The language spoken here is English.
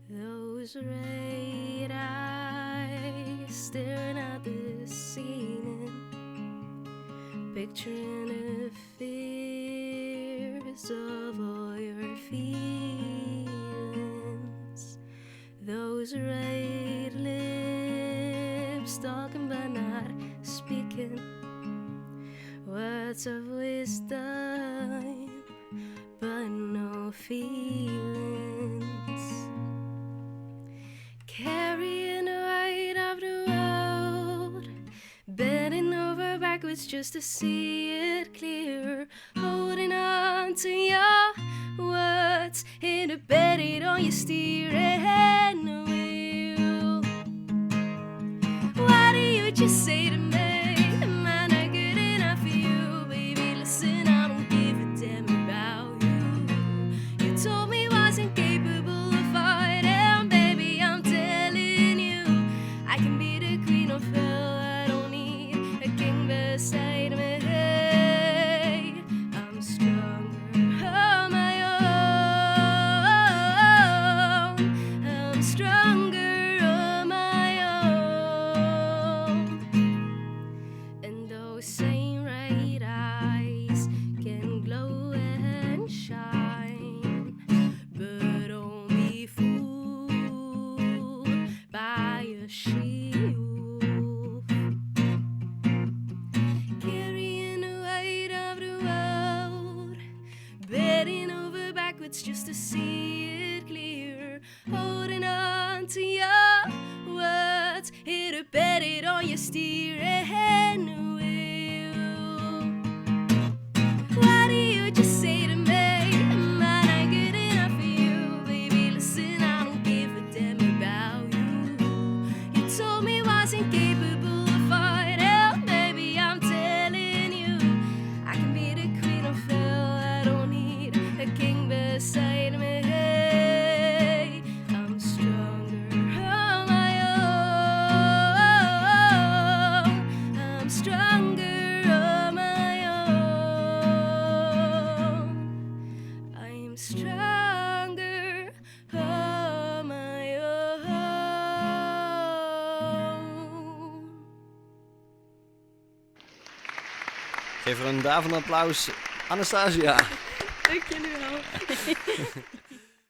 Those red eyes staring at the ceiling, picturing the fears of all your feelings. Those red lips talking but not speaking, words of wisdom but no feelings. Carrying the weight of the world, bending over backwards just to see it clearer, holding on to your words, embedded on your steering wheel. Why do you just say to me, am I not good enough for you? Baby, listen, I don't give a damn about you. You told me I wasn't capable of fighting, baby, I'm telling you, I can be the queen of hell. I don't need a king beside me. I'm stronger on my own. I'm stronger on my own. And those same red eyes can glow and shine, but don't be fooled by a she-wolf. Carrying the weight of the world, bending over backwards just to see it clearer, holding on to your words, embedded on your steering wheel. Why do you just say to me, am I not good enough for you? Baby, listen, I don't give a damn about you. You told me I wasn't capable of fighting, baby, I'm telling you, I can be the queen of hell. I don't need a king beside me. I'm stronger on my own. I'm stronger on my own. I'm stronger on my own. Geef er een daverend applaus, Anastasia. Dank jullie wel.